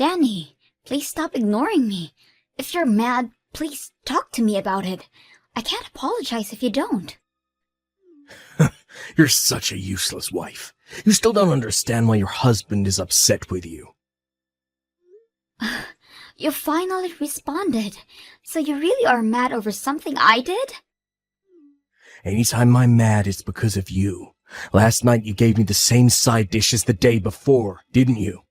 Danny, please stop ignoring me. If you're mad, please talk to me about it. I can't apologize if you don't. You're such a useless wife. You still don't understand why your husband is upset with you. You finally responded. So you really are mad over something I did? Anytime I'm mad, it's because of you. Last night you gave me the same side dish as the day before, didn't you?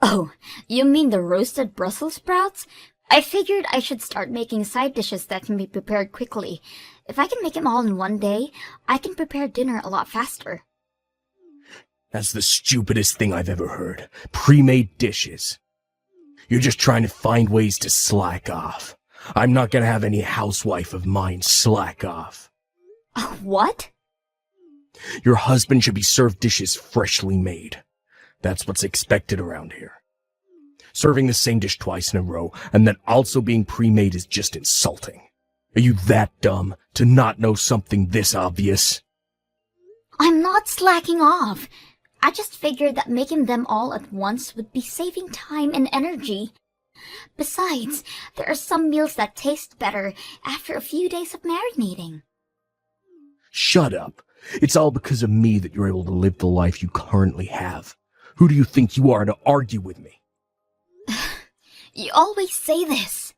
Oh, you mean the roasted Brussels sprouts? I figured I should start making side dishes that can be prepared quickly. If I can make them all in one day, I can prepare dinner a lot faster. That's the stupidest thing I've ever heard. Pre-made dishes. You're just trying to find ways to slack off. I'm not gonna have any housewife of mine slack off. What? Your husband should be served dishes freshly made. That's what's expected around here. Serving the same dish twice in a row and then also being pre-made is just insulting. Are you that dumb to not know something this obvious? I'm not slacking off. I just figured that making them all at once would be saving time and energy. Besides, there are some meals that taste better after a few days of marinating. Shut up. It's all because of me that you're able to live the life you currently have. Who do you think you are to argue with me? You always say this.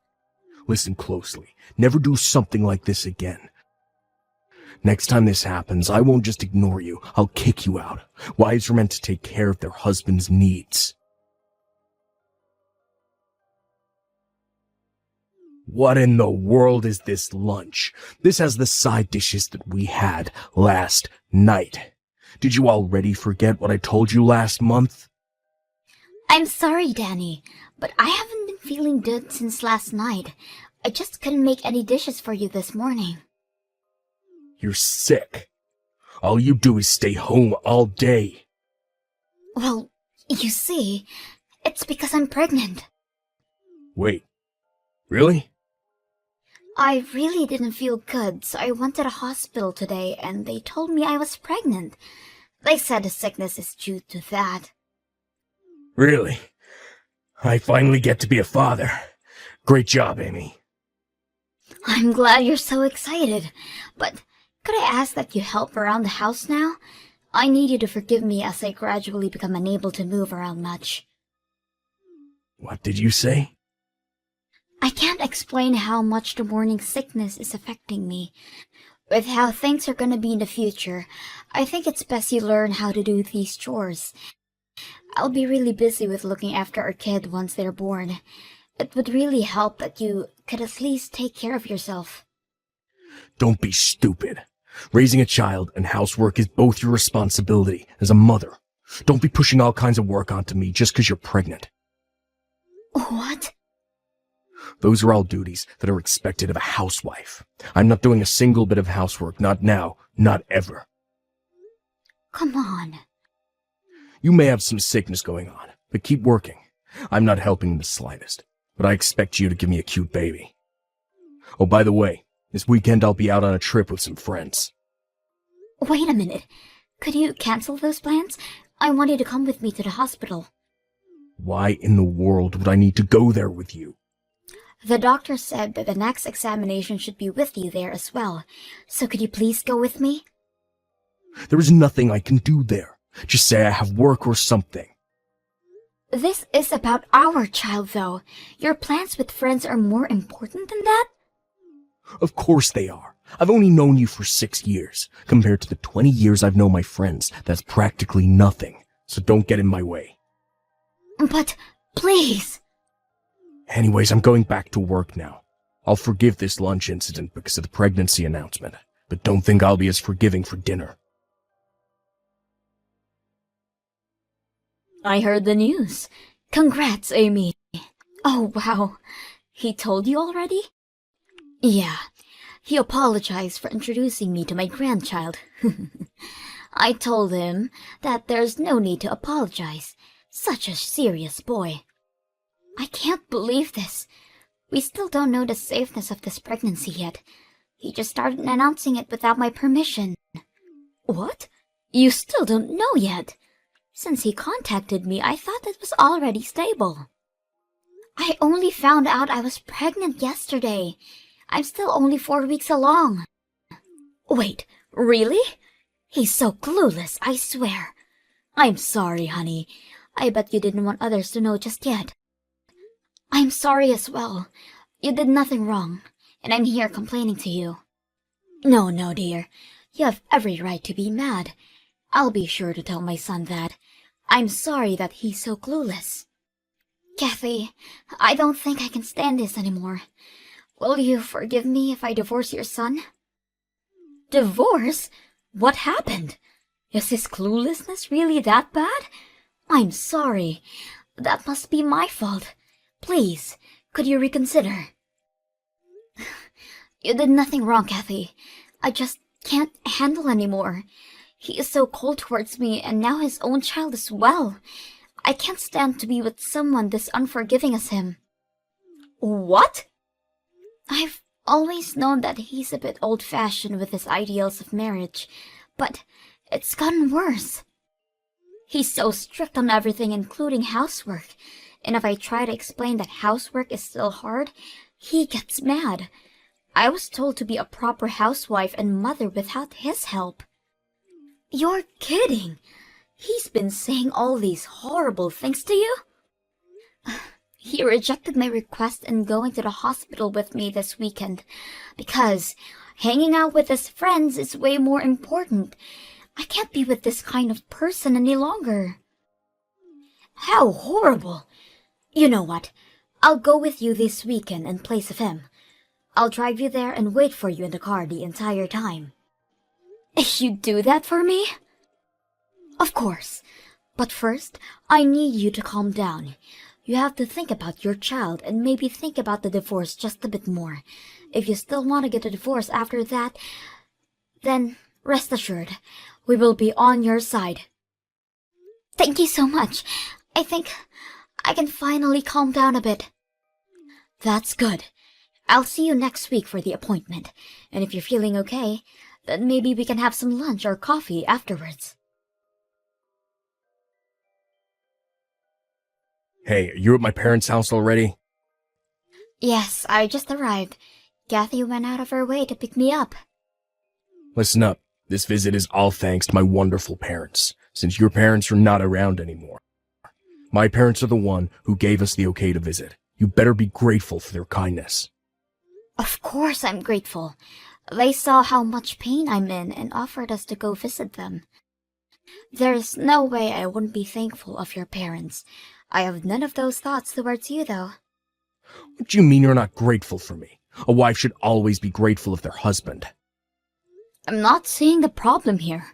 Listen closely. Never do something like this again. Next time this happens, I won't just ignore you. I'll kick you out. Wives are meant to take care of their husband's needs. What in the world is this lunch? This has the side dishes that we had last night. Did you already forget what I told you last month? I'm sorry, Danny, but I haven't been feeling good since last night. I just couldn't make any dishes for you this morning. You're sick. All you do is stay home all day. Well, you see, it's because I'm pregnant. Wait, really? I really didn't feel good, so I went to the hospital today and they told me I was pregnant. They said the sickness is due to that. Really? I finally get to be a father. Great job, Amy. I'm glad you're so excited, but could I ask that you help around the house now? I need you to forgive me as I gradually become unable to move around much. What did you say? I can't explain how much the morning sickness is affecting me. With how things are gonna be in the future, I think it's best you learn how to do these chores. I'll be really busy with looking after our kid once they're born. It would really help that you could at least take care of yourself. Don't be stupid. Raising a child and housework is both your responsibility as a mother. Don't be pushing all kinds of work onto me just because you're pregnant. What? Those are all duties that are expected of a housewife. I'm not doing a single bit of housework, not now, not ever. Come on. You may have some sickness going on, but keep working. I'm not helping in the slightest, but I expect you to give me a cute baby. Oh, by the way, this weekend I'll be out on a trip with some friends. Wait a minute. Could you cancel those plans? I want you to come with me to the hospital. Why in the world would I need to go there with you? The doctor said that the next examination should be with you there as well. So could you please go with me? There is nothing I can do there. Just say I have work or something. This is about our child, though. Your plans with friends are more important than that? Of course they are. I've only known you for 6 years. Compared to the 20 years I've known my friends, that's practically nothing. So don't get in my way. But, please. Anyways, I'm going back to work now. I'll forgive this lunch incident because of the pregnancy announcement, but don't think I'll be as forgiving for dinner. I heard the news. Congrats, Amy. Oh, wow. He told you already? Yeah. He apologized for introducing me to my grandchild. I told him that there's no need to apologize. Such a serious boy. I can't believe this. We still don't know the safeness of this pregnancy yet. He just started announcing it without my permission. What? You still don't know yet? Since he contacted me, I thought it was already stable. I only found out I was pregnant yesterday. I'm still only 4 weeks along. Wait, really? He's so clueless, I swear. I'm sorry, honey. I bet you didn't want others to know just yet. I'm sorry as well. You did nothing wrong, and I'm here complaining to you. No, dear. You have every right to be mad. I'll be sure to tell my son that. I'm sorry that he's so clueless. Kathy, I don't think I can stand this anymore. Will you forgive me if I divorce your son? Divorce? What happened? Is his cluelessness really that bad? I'm sorry. That must be my fault. Please, could you reconsider? You did nothing wrong, Kathy. I just can't handle anymore. He is so cold towards me, and now his own child as well. I can't stand to be with someone this unforgiving as him. What? I've always known that he's a bit old-fashioned with his ideals of marriage, but it's gotten worse. He's so strict on everything, including housework, and if I try to explain that housework is still hard, he gets mad. I was told to be a proper housewife and mother without his help. You're kidding! He's been saying all these horrible things to you? He rejected my request and going to the hospital with me this weekend because hanging out with his friends is way more important. I can't be with this kind of person any longer. How horrible! You know what? I'll go with you this weekend in place of him. I'll drive you there and wait for you in the car the entire time. You'd do that for me? Of course. But first, I need you to calm down. You have to think about your child and maybe think about the divorce just a bit more. If you still want to get a divorce after that, then rest assured, we will be on your side. Thank you so much. I think I can finally calm down a bit. That's good. I'll see you next week for the appointment, and if you're feeling okay, then maybe we can have some lunch or coffee afterwards. Hey, are you at my parents' house already? Yes, I just arrived. Kathy went out of her way to pick me up. Listen up. This visit is all thanks to my wonderful parents, since your parents are not around anymore. My parents are the one who gave us the okay to visit. You better be grateful for their kindness. Of course I'm grateful. They saw how much pain I'm in and offered us to go visit them. There's no way I wouldn't be thankful of your parents. I have none of those thoughts towards you, though. What do you mean you're not grateful for me? A wife should always be grateful of their husband. I'm not seeing the problem here,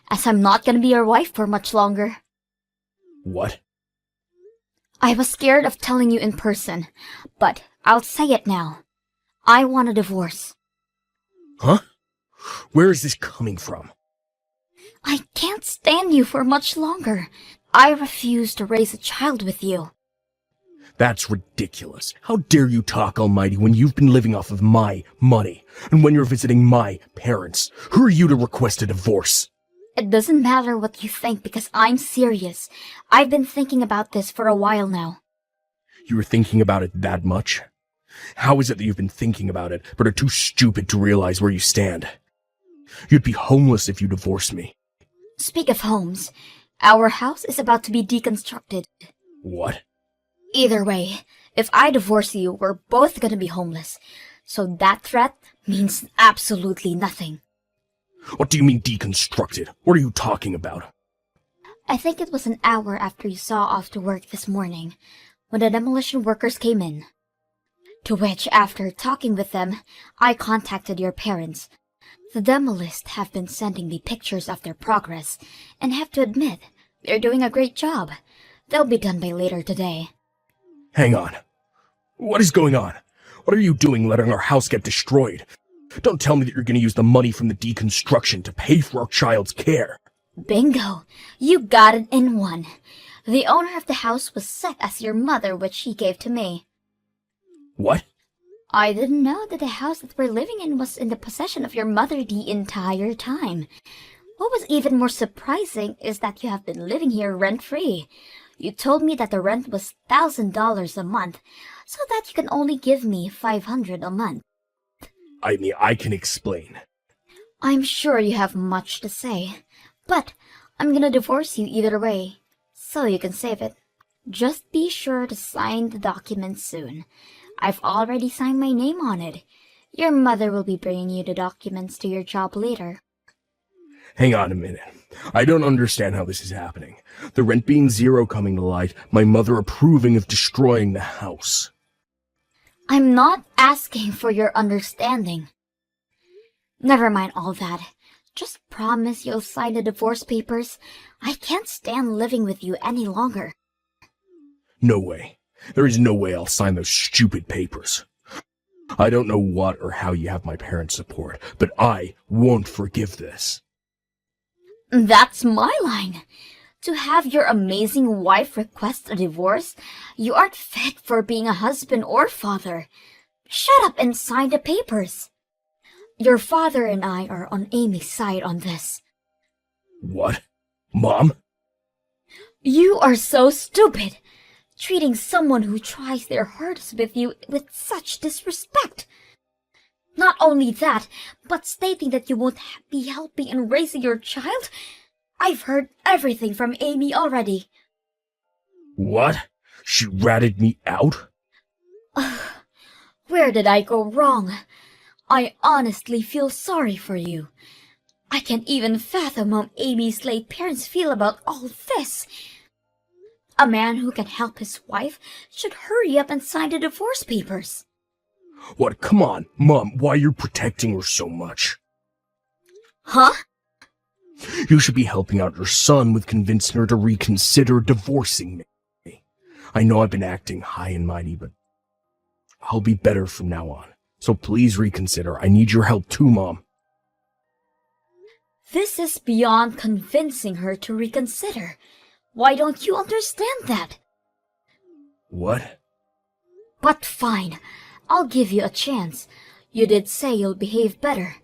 as I'm not gonna be your wife for much longer. What? I was scared of telling you in person, but I'll say it now. I want a divorce. Huh? Where is this coming from? I can't stand you for much longer. I refuse to raise a child with you. That's ridiculous. How dare you talk, Almighty, when you've been living off of my money, and when you're visiting my parents? Who are you to request a divorce? It doesn't matter what you think because I'm serious. I've been thinking about this for a while now. You were thinking about it that much? How is it that you've been thinking about it, but are too stupid to realize where you stand? You'd be homeless if you divorced me. Speak of homes, our house is about to be deconstructed. What? Either way, if I divorce you, we're both gonna be homeless. So that threat means absolutely nothing. What do you mean deconstructed? What are you talking about? I think it was an hour after you saw off to work this morning, when the demolition workers came in. To which, after talking with them, I contacted your parents. The demolists have been sending me pictures of their progress, and have to admit, they're doing a great job. They'll be done by later today. Hang on. What is going on? What are you doing letting our house get destroyed? Don't tell me that you're going to use the money from the deconstruction to pay for our child's care. Bingo! You got it in one. The owner of the house was set as your mother, which she gave to me. What? I didn't know that the house that we're living in was in the possession of your mother the entire time. What was even more surprising is that you have been living here rent-free. You told me that the rent was $1,000 a month, so that you can only give me $500 a month. I mean, I can explain. I'm sure you have much to say, but I'm gonna divorce you either way, so you can save it. Just be sure to sign the document soon. I've already signed my name on it. Your mother will be bringing you the documents to your job later. Hang on a minute. I don't understand how this is happening. The rent being zero coming to light, my mother approving of destroying the house. I'm not asking for your understanding. Never mind all that. Just promise you'll sign the divorce papers. I can't stand living with you any longer. No way. There is no way I'll sign those stupid papers. I don't know what or how you have my parents' support, but I won't forgive this. That's my line. To have your amazing wife request a divorce, you aren't fit for being a husband or father. Shut up and sign the papers. Your father and I are on Amy's side on this. What? Mom? You are so stupid, treating someone who tries their hardest with you with such disrespect. Not only that, but stating that you won't be helping in raising your child. I've heard everything from Amy already. What? She ratted me out? Where did I go wrong? I honestly feel sorry for you. I can't even fathom how Amy's late parents feel about all this. A man who can help his wife should hurry up and sign the divorce papers. What? Come on, Mom, why you're protecting her so much? Huh? You should be helping out your son with convincing her to reconsider divorcing me. I know I've been acting high and mighty, but I'll be better from now on. So please reconsider. I need your help too, Mom. This is beyond convincing her to reconsider. Why don't you understand that? What? But fine, I'll give you a chance. You did say you'll behave better.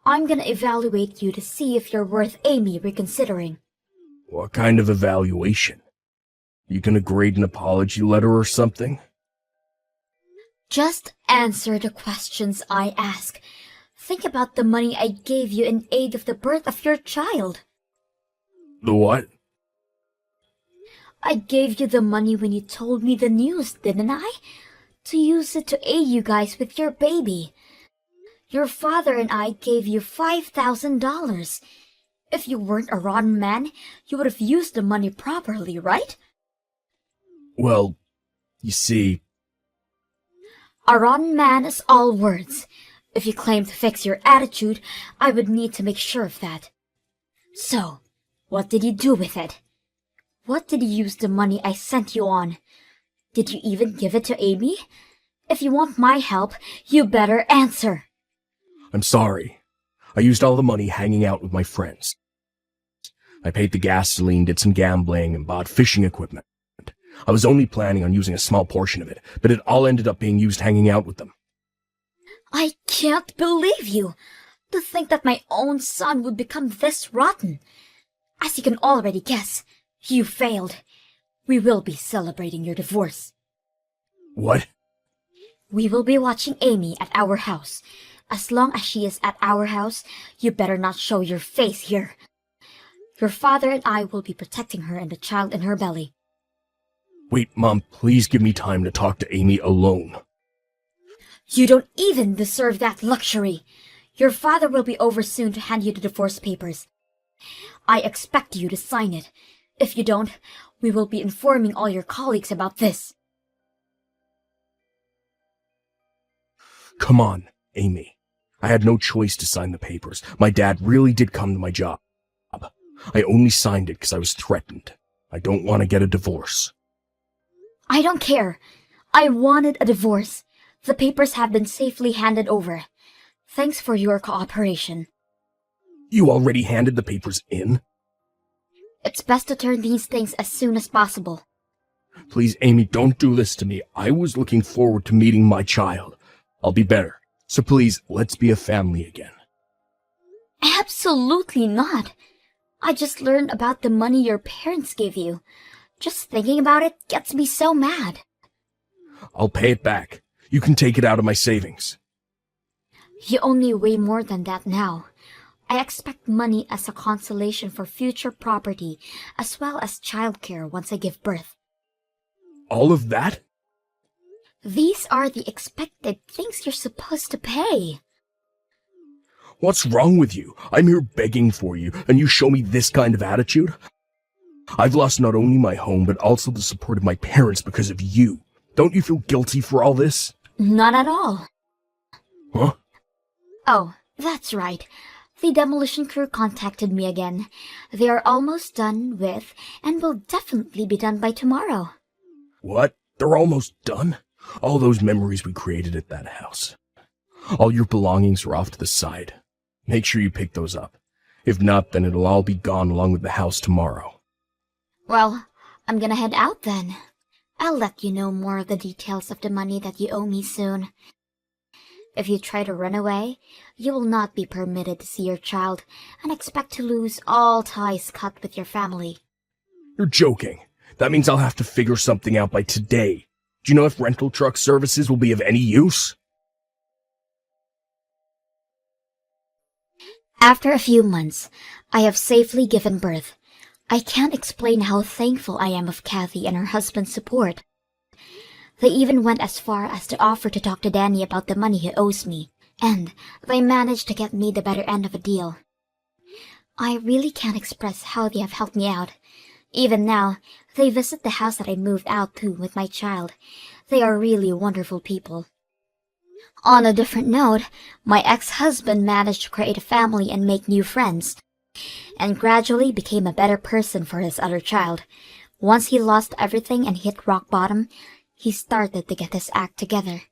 I'm gonna evaluate you to see if you're worth Amy reconsidering. What kind of evaluation? You gonna grade an apology letter or something? Just answer the questions I ask. Think about the money I gave you in aid of the birth of your child. The what? I gave you the money when you told me the news, didn't I? To use it to aid you guys with your baby. Your father and I gave you $5,000. If you weren't a rotten man, you would have used the money properly, right? Well, you see... A rotten man is all words. If you claim to fix your attitude, I would need to make sure of that. So, what did you do with it? What did you use the money I sent you on? Did you even give it to Amy? If you want my help, you better answer. I'm sorry. I used all the money hanging out with my friends. I paid the gasoline, did some gambling, and bought fishing equipment. I was only planning on using a small portion of it, but it all ended up being used hanging out with them. I can't believe you! To think that my own son would become this rotten. As you can already guess, you failed. We will be celebrating your divorce. What? We will be watching Amy at our house. As long as she is at our house, you better not show your face here. Your father and I will be protecting her and the child in her belly. Wait, Mom, please give me time to talk to Amy alone. You don't even deserve that luxury. Your father will be over soon to hand you the divorce papers. I expect you to sign it. If you don't, we will be informing all your colleagues about this. Come on, Amy. I had no choice to sign the papers. My dad really did come to my job. I only signed it because I was threatened. I don't want to get a divorce. I don't care. I wanted a divorce. The papers have been safely handed over. Thanks for your cooperation. You already handed the papers in? It's best to turn these things as soon as possible. Please, Amy, don't do this to me. I was looking forward to meeting my child. I'll be better. So please, let's be a family again. Absolutely not. I just learned about the money your parents gave you. Just thinking about it gets me so mad. I'll pay it back. You can take it out of my savings. You owe me way more than that now. I expect money as a consolation for future property, as well as childcare once I give birth. All of that? These are the expected things you're supposed to pay. What's wrong with you? I'm here begging for you, and you show me this kind of attitude? I've lost not only my home, but also the support of my parents because of you. Don't you feel guilty for all this? Not at all. Huh? Oh, that's right. The demolition crew contacted me again. They are almost done with, and will definitely be done by tomorrow. What? They're almost done? All those memories we created at that house. All your belongings are off to the side. Make sure you pick those up. If not, then it'll all be gone along with the house tomorrow. Well, I'm gonna head out then. I'll let you know more of the details of the money that you owe me soon. If you try to run away, you will not be permitted to see your child and expect to lose all ties cut with your family. You're joking. That means I'll have to figure something out by today. Do you know if rental truck services will be of any use? After a few months, I have safely given birth. I can't explain how thankful I am of Kathy and her husband's support. They even went as far as to offer to talk to Danny about the money he owes me, and they managed to get me the better end of a deal. I really can't express how they have helped me out. Even now, they visit the house that I moved out to with my child. They are really wonderful people. On a different note, my ex-husband managed to create a family and make new friends, and gradually became a better person for his other child. Once he lost everything and hit rock bottom, he started to get his act together.